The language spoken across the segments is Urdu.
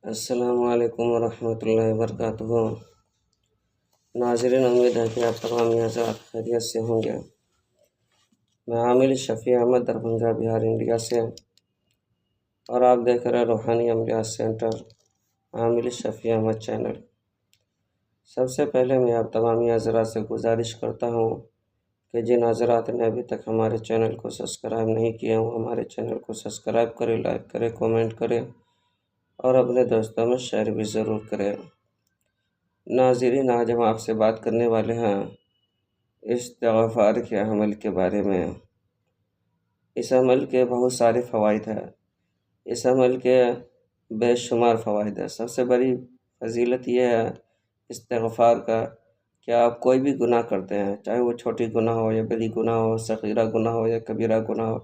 السلام علیکم ورحمۃ اللہ وبرکاتہ۔ ناظرین، امید ہے کہ آپ تمام حضرات خیریت سے ہوں گے۔ میں عامل شفیع احمد دربھنگہ بہار انڈیا سے، اور آپ دیکھ رہے روحانی عملیات سینٹر عامل شفیع احمد چینل۔ سب سے پہلے میں آپ تمام حضرات سے گزارش کرتا ہوں کہ جن حضرات نے ابھی تک ہمارے چینل کو سبسکرائب نہیں کیا وہ ہمارے چینل کو سبسکرائب کرے، لائک کرے، کومنٹ کرے اور اپنے دوستوں میں شیئر بھی ضرور کریں۔ ناظرین، آج ہم آپ سے بات کرنے والے ہیں استغفار کے عمل کے بارے میں۔ اس عمل کے بہت سارے فوائد ہیں، اس عمل کے بے شمار فوائد ہیں۔ سب سے بڑی فضیلت یہ ہے استغفار کا کہ آپ کوئی بھی گناہ کرتے ہیں، چاہے وہ چھوٹی گناہ ہو یا بڑی گناہ ہو، صغیرہ گناہ ہو یا کبیرہ گناہ ہو،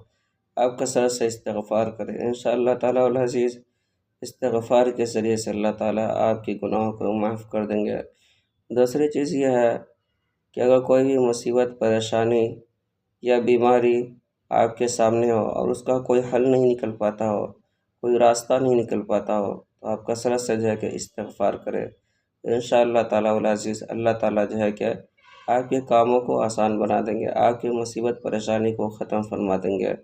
آپ کثرت سے استغفار کریں، انشاءاللہ تعالیٰ العزیز استغفار کے ذریعے سے اللہ تعالیٰ آپ کی گناہوں کو معاف کر دیں گے۔ دوسری چیز یہ ہے کہ اگر کوئی بھی مصیبت، پریشانی یا بیماری آپ کے سامنے ہو اور اس کا کوئی حل نہیں نکل پاتا ہو، کوئی راستہ نہیں نکل پاتا ہو، تو آپ کثرت سے جو ہے کہ استغفار کریں، انشاءاللہ تعالیٰ العزیز اللہ تعالیٰ جو ہے کہ آپ کے کاموں کو آسان بنا دیں گے، آپ کی مصیبت پریشانی کو ختم فرما دیں گے،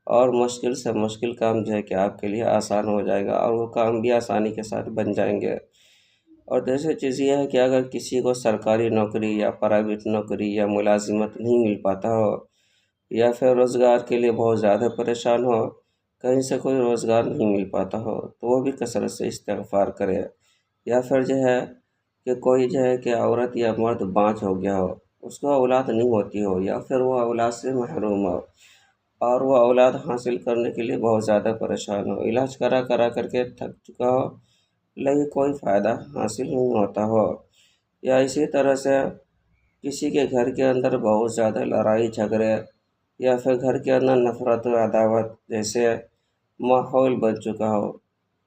اور مشکل سے مشکل کام جو ہے کہ آپ کے لیے آسان ہو جائے گا، اور وہ کام بھی آسانی کے ساتھ بن جائیں گے۔ اور دوسری چیز یہ ہے کہ اگر کسی کو سرکاری نوکری یا پرائیویٹ نوکری یا ملازمت نہیں مل پاتا ہو، یا پھر روزگار کے لیے بہت زیادہ پریشان ہو، کہیں سے کوئی روزگار نہیں مل پاتا ہو، تو وہ بھی کثرت سے استغفار کرے۔ یا پھر جو ہے کہ کوئی جو ہے کہ عورت یا مرد بانجھ ہو گیا ہو، اس کو اولاد نہیں ہوتی ہو، یا پھر وہ اولاد سے محروم ہو اور وہ اولاد حاصل کرنے کے لیے بہت زیادہ پریشان ہو، علاج کرا کر کے تھک چکا ہو لیکن کوئی فائدہ حاصل نہیں ہوتا ہو، یا اسی طرح سے کسی کے گھر کے اندر بہت زیادہ لڑائی جھگڑے یا پھر گھر کے اندر نفرت و عداوت جیسے ماحول بن چکا ہو،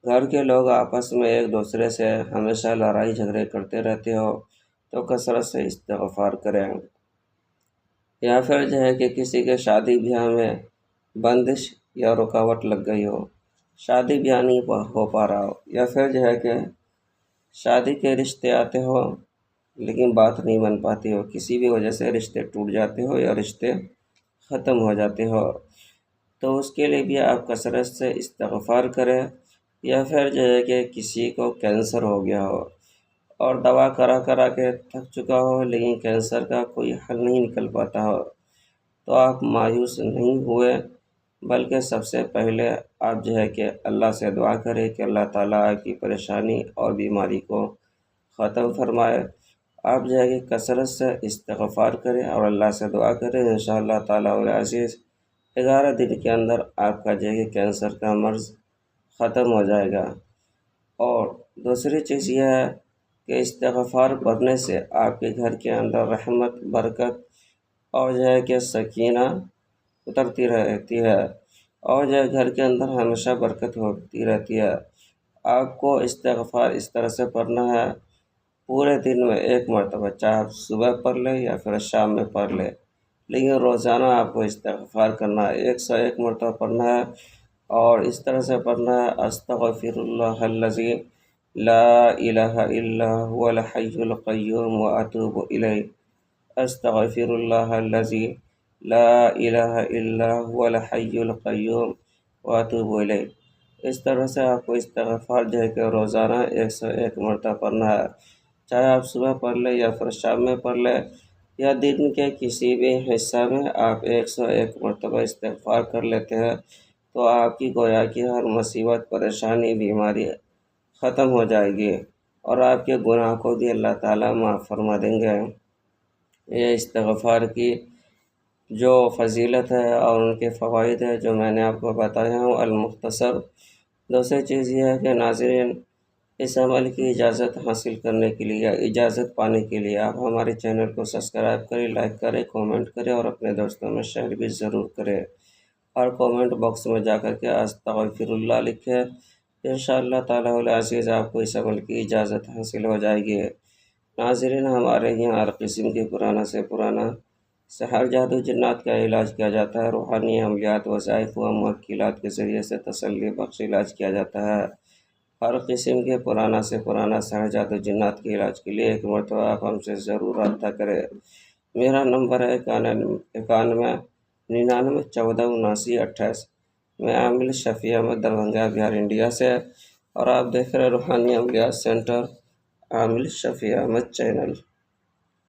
گھر کے لوگ آپس میں ایک دوسرے سے ہمیشہ لڑائی جھگڑے کرتے رہتے ہو، تو کثرت سے استغفار کریں۔ یا پھر جو ہے کہ کسی کے شادی بیاہ میں بندش یا رکاوٹ لگ گئی ہو، شادی بیاہ نہیں ہو پا رہا ہو، یا پھر جو ہے کہ شادی کے رشتے آتے ہو لیکن بات نہیں بن پاتی ہو، کسی بھی وجہ سے رشتے ٹوٹ جاتے ہو یا رشتے ختم ہو جاتے ہو، تو اس کے لیے بھی آپ کثرت سے استغفار کریں۔ یا پھر جو ہے کہ کسی کو کینسر ہو گیا ہو اور دوا کرا کے تھک چکا ہو لیکن کینسر کا کوئی حل نہیں نکل پاتا ہو، تو آپ مایوس نہیں ہوئے، بلکہ سب سے پہلے آپ جو ہے کہ اللہ سے دعا کریں کہ اللہ تعالیٰ آپ کی پریشانی اور بیماری کو ختم فرمائے۔ آپ جو ہے کہ کثرت سے استغفار کریں اور اللہ سے دعا کریں، انشاءاللہ تعالیٰ العزیز 11 دن کے اندر آپ کا جو ہے کہ کینسر کا مرض ختم ہو جائے گا۔ اور دوسری چیز یہ ہے کہ استغفار پڑھنے سے آپ کے گھر کے اندر رحمت، برکت اور جو ہے کہ سکینہ اترتی رہتی ہے، اور جو ہے گھر کے اندر ہمیشہ برکت ہوتی رہتی ہے۔ آپ کو استغفار اس طرح سے پڑھنا ہے، پورے دن میں ایک مرتبہ، چاہے آپ صبح پڑھ لیں یا پھر شام میں پڑھ لیں، لیکن روزانہ آپ کو استغفار کرنا ہے، 101 مرتبہ پڑھنا ہے، اور اس طرح سے پڑھنا ہے: استغفر اللہ الذی لا الہ الا هو الحی القیوم واتوب الیہ، استغفر اللہ الذی لا الہ الا هو الحی القیوم واتوب الیہ۔ اس طرح سے آپ کو استغفار جو ہے کہ روزانہ 101 مرتبہ پڑھنا ہے، چاہے آپ صبح پڑھ لیں یا پھر شام میں پڑھ لیں، یا دن کے کسی بھی حصہ میں آپ 101 مرتبہ استغفار کر لیتے ہیں، تو آپ کی گویا کی ہر مصیبت، پریشانی، بیماری ختم ہو جائے گی، اور آپ کے گناہ کو بھی اللہ تعالیٰ معاف فرما دیں گے۔ یہ استغفار کی جو فضیلت ہے اور ان کے فوائد ہیں جو میں نے آپ کو بتایا ہوں المختصر۔ دوسری چیز یہ ہے کہ ناظرین، اس عمل کی اجازت حاصل کرنے کے لیے یا اجازت پانے کے لیے آپ ہمارے چینل کو سبسکرائب کریں، لائک کریں، کومنٹ کریں اور اپنے دوستوں میں شیئر بھی ضرور کریں، اور کومنٹ باکس میں جا کر کے استغفر اللہ لکھیں، انشاءاللہ تعالیٰ العزیز آپ کو اس عمل کی اجازت حاصل ہو جائے گی۔ ناظرین، ہمارے یہاں ہر قسم کی پرانا سے پرانا سحر، جادو، جنات کا علاج کیا جاتا ہے، روحانی عملیات، وظائف و موکلات کے ذریعے سے تسلی بخش علاج کیا جاتا ہے، ہر قسم کے پرانا سے پرانا سہجات و جنات کے علاج کے لیے ایک مرتبہ آپ ہم سے ضرور رابطہ کریں۔ میرا نمبر ہے 91 99 14 79 28۔ میں عامل شفیع احمد، دربھنگہ بہار انڈیا سے، اور آپ دیکھ رہے روحانی عملیات سینٹر عامل شفیع احمد چینل۔